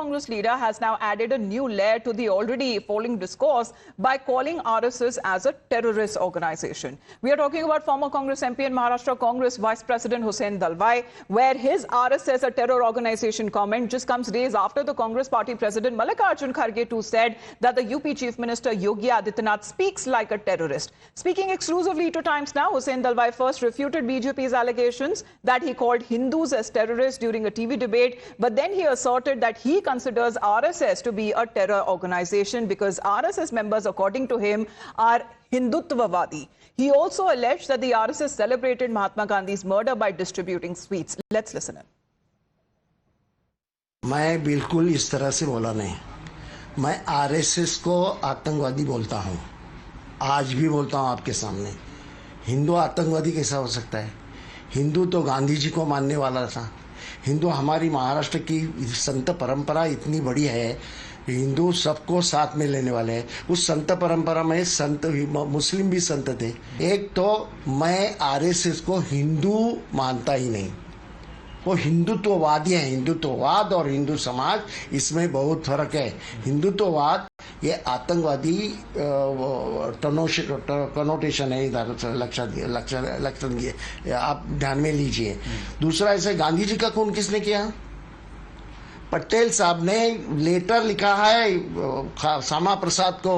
Congress leader has now added a new layer to the already falling discourse by calling RSS as a terrorist organization. We are talking about former Congress MP and Maharashtra Congress Vice President Hussein Dalwai, where his RSS, a terror organization comment just comes days after the Congress party president Mallikarjun Kharge too said that the UP Chief Minister Yogi Adityanath speaks like a terrorist. Speaking exclusively to Times Now, Hussein Dalwai first refuted BJP's allegations that he called Hindus as terrorists during a TV debate, but then he asserted that he considers RSS to be a terror organization because RSS members, according to him, are Hindutvavadi. He also alleged that the RSS celebrated Mahatma Gandhi's murder by distributing sweets. Let's listen in. मैं बिल्कुल इस तरह से बोला नहीं. मैं RSS को आतंकवादी बोलता हूँ. आज भी बोलता हूँ आपके सामने. हिंदू आतंकवादी कैसा हो सकता है? हिंदू तो गांधी जी को मानने वाला था. हिंदू, हमारी महाराष्ट्र की संत परंपरा इतनी बड़ी है. हिंदू सबको साथ में लेने वाले हैं. उस संत परंपरा में संत मुस्लिम भी संत थे. एक तो मैं आरएसएस को हिंदू मानता ही नहीं. वो हिंदुत्ववादी है. हिंदुत्ववाद और हिंदू समाज, इसमें बहुत फर्क है. हिंदुत्ववाद ये आतंकवादी कनोटेशन है. इधर लक्षण दिए आप ध्यान में लीजिए. दूसरा, ऐसे गांधी जी का खून किसने किया? पटेल साहब ने लेटर लिखा है श्यामा प्रसाद को,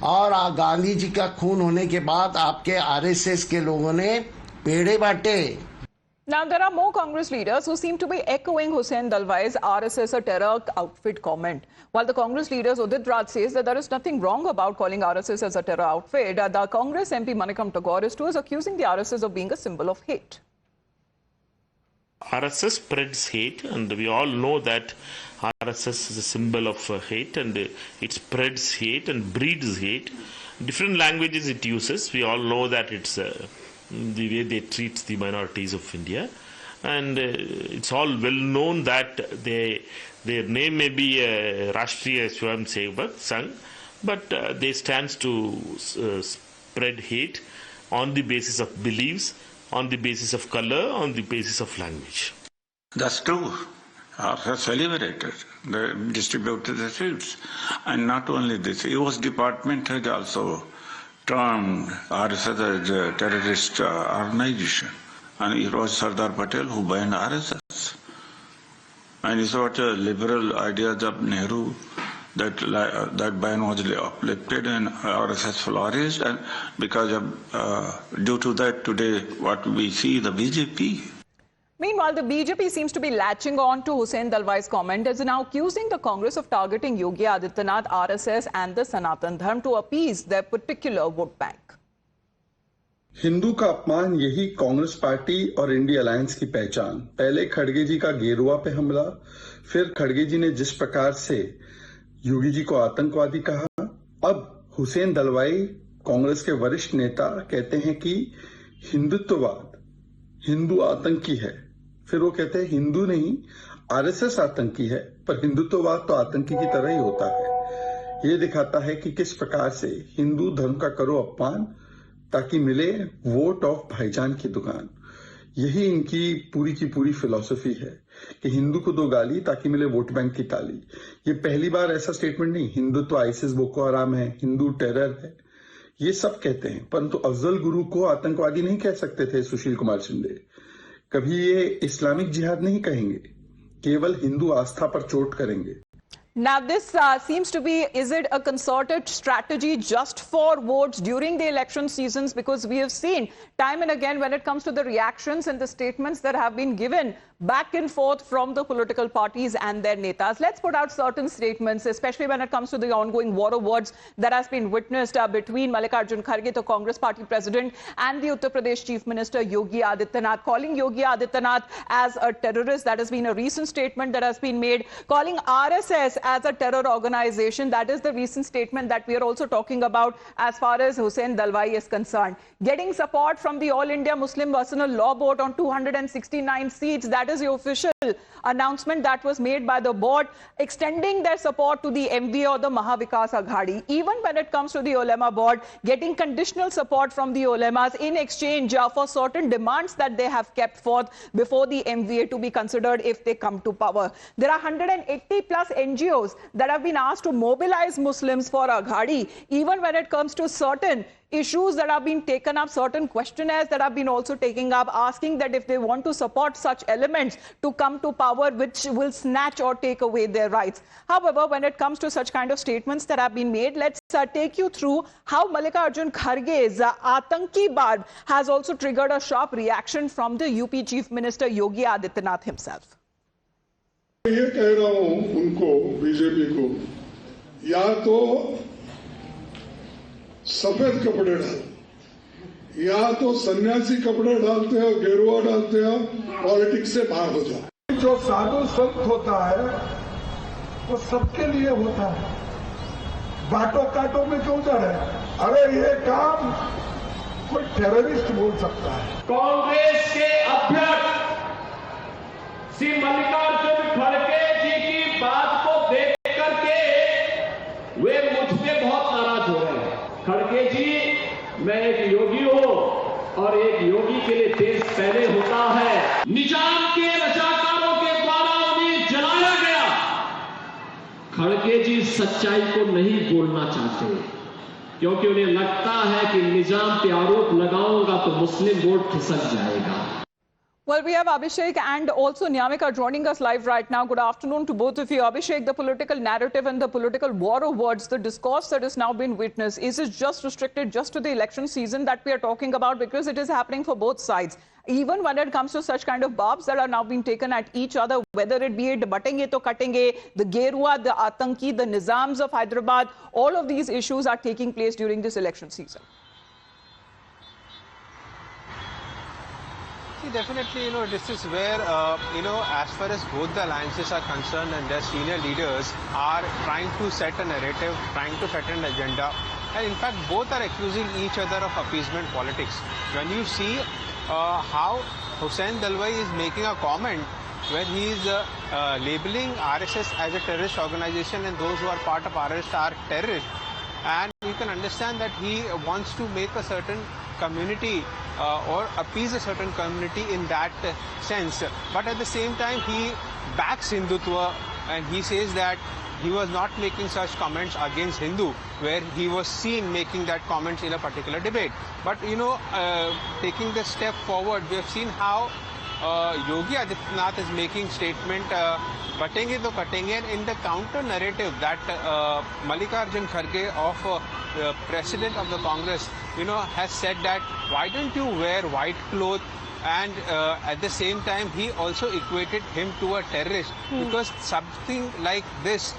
और गांधी जी का खून होने के बाद आपके आरएसएस के लोगों ने पेड़े बांटे. Now, there are more Congress leaders who seem to be echoing Hussein Dalwai's RSS a terror outfit comment. While the Congress leader Udit Raj says that there is nothing wrong about calling RSS as a terror outfit, the Congress MP Manickam Tagore is too accusing the RSS of being a symbol of hate. RSS spreads hate, and we all know that RSS is a symbol of hate, and it spreads hate and breeds hate. Different languages it uses. We all know that it's the way they treat the minorities of India, and it's all well known that their name may be Rashtriya Swayamsevak Sangh, but they stands to spread hate on the basis of beliefs, on the basis of color, on the basis of language. That's true. RSS celebrated, they distributed the sweets, and not only this, US Department has also termed RSS as a terrorist organization, and it was Sardar Patel who banned RSS. And it's what liberal ideas of Nehru that ban was uplifted and RSS flourished, and because of due to that today what we see the BJP. Meanwhile, the BJP seems to be latching on to Hussein Dalwai's comment as now accusing the Congress of targeting Yogi Adityanath, RSS and the Sanatan Dharma to appease their particular vote bank. Hindu का अपमान, यही Congress party और India alliance की पहचान. पहले खड़गे जी का गेरुआ पे हमला, फिर खड़गे जी ने जिस प्रकार से योगी जी को आतंकवादी कहा, अब हुसैन दलवाई कांग्रेस के वरिष्ठ नेता कहते हैं कि हिंदुत्ववाद हिंदू आतंकी है. फिर वो कहते हैं हिंदू नहीं, आरएसएस आतंकी है, पर हिंदुत्ववाद तो आतंकी की तरह ही होता है. ये दिखाता है कि किस प्रकार से हिंदू धर्म का करो अपमान ताकि मिले वोट ऑफ भाईजान की दुकान. यही इनकी की पूरी फिलॉसफी है कि हिंदू को दो गाली ताकि मिले वोट बैंक की ताली. ये पहली बार ऐसा स्टेटमेंट नहीं. हिंदुत्व आईसिस बोको हराम है, हिंदू टेरर है, ये सब कहते हैं, परंतु अफजल गुरु को आतंकवादी नहीं कह सकते थे सुशील कुमार शिंदे. कभी ये इस्लामिक जिहाद नहीं कहेंगे, केवल हिंदू आस्था पर चोट करेंगे. Now, this seems to be, is it a concerted strategy just for votes during the election seasons? Because we have seen time and again when it comes to the reactions and the statements that have been given back and forth from the political parties and their netas. Let's put out certain statements, especially when it comes to the ongoing war of words that has been witnessed between Mallikarjun Kharge, the Congress party president, and the Uttar Pradesh Chief Minister Yogi Adityanath. Calling Yogi Adityanath as a terrorist, that has been a recent statement that has been made. Calling RSS as a terror organization. That is the recent statement that we are also talking about as far as Hussain Dalwai is concerned. Getting support from the All India Muslim Personal Law Board on 269 seats. That is the official announcement that was made by the board, extending their support to the MVA or the Mahavikas Aghadi. Even when it comes to the ulema board, getting conditional support from the ulemas in exchange for certain demands that they have kept forth before the MVA to be considered if they come to power. There are 180 plus NGOs that have been asked to mobilize Muslims for Aghadi, even when it comes to certain issues that have been taken up, certain questionnaires that have been also taken up, asking that if they want to support such elements to come to power, which will snatch or take away their rights. However, when it comes to such kind of statements that have been made, let's take you through how Mallikarjun Kharge's Atanki barb has also triggered a sharp reaction from the UP Chief Minister Yogi Adityanath himself. ये कह रहा हूं उनको, BJP को, या तो सफेद कपड़े डाल, या तो सन्यासी कपड़े डालते हो, गेरुआ डालते हो, पॉलिटिक्स से बाहर हो जाओ। जो साधु संत होता है वो सबके लिए होता है, बाटो काटो में क्यों जा रहे हैं? अरे ये काम कोई टेररिस्ट बोल सकता है। कांग्रेस के अध्यक्ष श्री मल्लिकार्जुन खड़गे जी की बात को देख करके वे मुझ पे बहुत नाराज हो रहे हैं। खड़गे जी, मैं एक योगी हूं और एक योगी के लिए देश पहले होता है। निजाम के रजाकारों के द्वारा उन्हें जलाया गया। खड़गे जी सच्चाई को नहीं बोलना चाहते, क्योंकि उन्हें लगता है कि निजाम पे आरोप लगाऊंगा तो मुस्लिम वोट खिसक जाएगा। Well, we have Abhishek and also Nyamika joining us live right now. Good afternoon to both of you. Abhishek, the political narrative and the political war of words, the discourse that has now been witnessed, is it just restricted just to the election season that we are talking about? Because it is happening for both sides. Even when it comes to such kind of barbs that are now being taken at each other, whether it be batenge to katenge, the Gerua, the Atanki, the Nizams of Hyderabad, all of these issues are taking place during this election season. Definitely, this is where, as far as both the alliances are concerned and their senior leaders are trying to set a narrative, trying to set an agenda. And in fact, both are accusing each other of appeasement politics. When you see how Hussain Dalwai is making a comment where he is labeling RSS as a terrorist organization and those who are part of RSS are terrorists. And you can understand that he wants to make a certain community or appease a certain community in that sense. But at the same time, he backs Hindutva and he says that he was not making such comments against Hindu, where he was seen making that comments in a particular debate. But, taking the step forward, we have seen how Yogi Adityanath is making statement, katenge to katenge, and in the counter narrative that Mallikarjun Kharge of President of the Congress, has said that why don't you wear white clothes, and at the same time he also equated him to a terrorist because something like this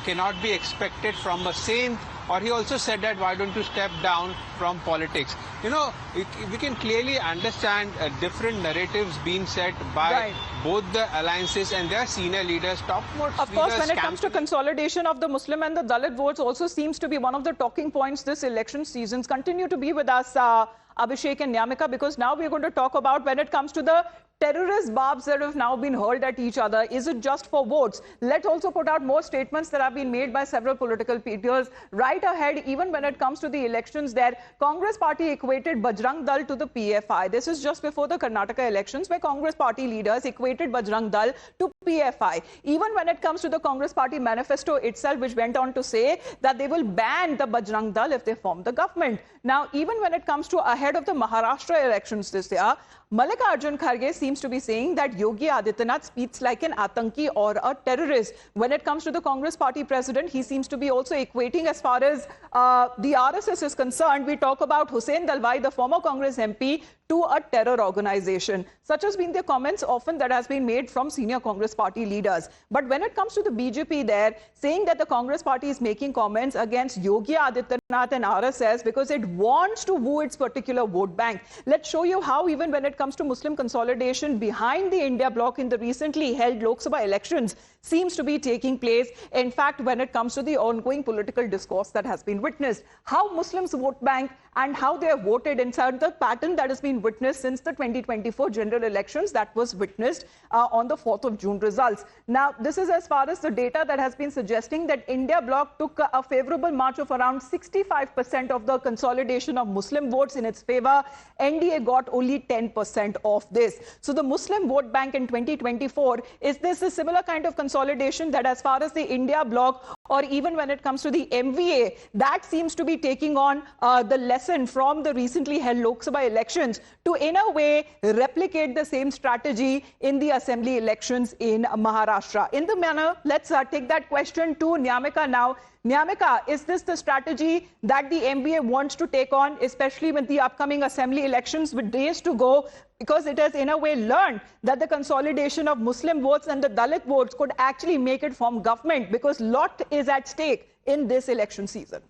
cannot be expected from a saint. Or he also said that why don't you step down from politics? We can clearly understand different narratives being set by both the alliances and their senior leaders, top-most leaders. Of course, when it comes to consolidation of the Muslim and the Dalit votes also seems to be one of the talking points this election seasons. Continue to be with us, Abhishek and Nyamika, because now we're going to talk about when it comes to the terrorist barbs that have now been hurled at each other. Is it just for votes? Let's also put out more statements that have been made by several political leaders right ahead, even when it comes to the elections there. Congress party equated Bajrang Dal to the PFI. This is just before the Karnataka elections, where Congress party leaders equated Bajrang Dal to PFI. Even when it comes to the Congress party manifesto itself, which went on to say that they will ban the Bajrang Dal if they form the government. Now, even when it comes to ahead of the Maharashtra elections this year, Mallikarjun Kharge seems to be saying that Yogi Adityanath speaks like an Atanki or a terrorist. When it comes to the Congress party president, he seems to be also equating as far as the RSS is concerned. We talk about Hussain Dalwai, the former Congress MP, to a terror organization. Such has been the comments often that has been made from senior Congress party leaders. But when it comes to the BJP there, saying that the Congress party is making comments against Yogi Adityanath and RSS because it wants to woo its particular vote bank. Let's show you how even when it comes to Muslim consolidation behind the India bloc in the recently held Lok Sabha elections seems to be taking place. In fact, when it comes to the ongoing political discourse that has been witnessed, how Muslims vote bank and how they have voted inside the pattern that has been witnessed since the 2024 general elections that was witnessed on the 4th of June results. Now, this is as far as the data that has been suggesting that India bloc took a favorable march of around 65% of the consolidation of Muslim votes in its favor. NDA got only 10% of this. So the Muslim vote bank in 2024, is this a similar kind of consolidation that as far as the India bloc or even when it comes to the MVA, that seems to be taking on the lesson from the recently held Lok Sabha elections to, in a way, replicate the same strategy in the assembly elections in Maharashtra. In the manner, let's take that question to Nyamika now. Nyamika, is this the strategy that the MVA wants to take on, especially with the upcoming assembly elections with days to go? Because it has, in a way, learned that the consolidation of Muslim votes and the Dalit votes could actually make it form government, because lot is at stake in this election season.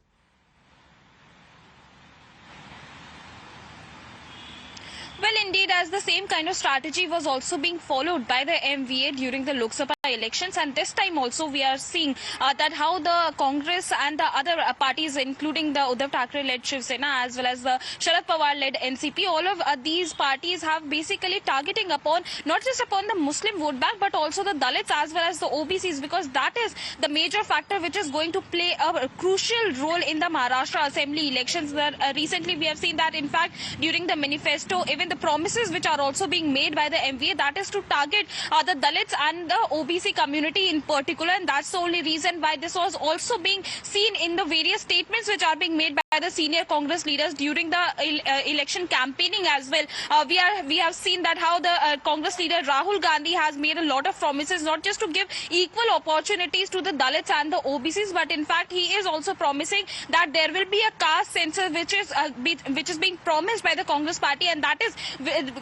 Well, indeed, as the same kind of strategy was also being followed by the MVA during the Lok Sabha elections, and this time also we are seeing that how the Congress and the other parties, including the Uddhav Thackeray-led Shiv Sena as well as the Sharad Pawar-led NCP, all of these parties have basically targeting upon not just upon the Muslim vote bank but also the Dalits as well as the OBCs, because that is the major factor which is going to play a crucial role in the Maharashtra assembly elections. Recently we have seen that, in fact, during the manifesto, even the promises which are also being made by the MVA, that is to target the Dalits and the OBC community in particular, and that's the only reason why this was also being seen in the various statements which are being made by the senior Congress leaders during the election campaigning as well. We have seen that how the Congress leader Rahul Gandhi has made a lot of promises, not just to give equal opportunities to the Dalits and the OBCs, but in fact he is also promising that there will be a caste census which is being promised by the Congress party, and that is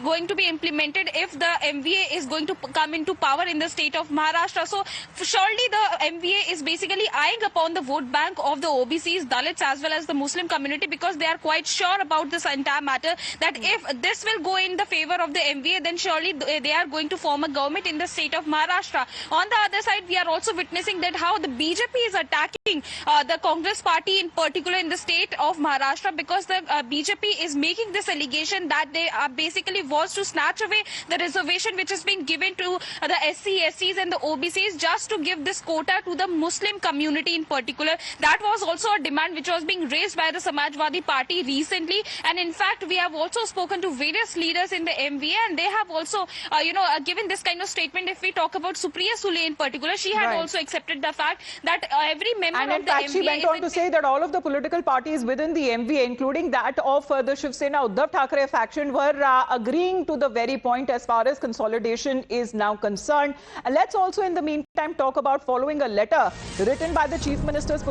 going to be implemented if the MVA is going to come into power in the state of Maharashtra. So surely the MVA is basically eyeing upon the vote bank of the OBCs, Dalits as well as the Muslim community, because they are quite sure about this entire matter, that if this will go in the favor of the MVA, then surely they are going to form a government in the state of Maharashtra. On the other side, we are also witnessing that how the BJP is attacking the Congress party in particular in the state of Maharashtra, because the BJP is making this allegation that they basically was to snatch away the reservation which is being given to the SC, SCs and the OBCs, just to give this quota to the Muslim community in particular. That was also a demand which was being raised by the Samajwadi Party recently, and in fact we have also spoken to various leaders in the MVA, and they have also given this kind of statement. If we talk about Supriya Sule in particular, she had also accepted the fact that every member and of in fact the MVA she went on to say that all of the political parties within the MVA, including that of the Shiv Sena Uddhav Thackeray faction, were agreeing to the very point as far as consolidation is now concerned. And let's also in the meantime talk about following a letter written by the Chief Minister's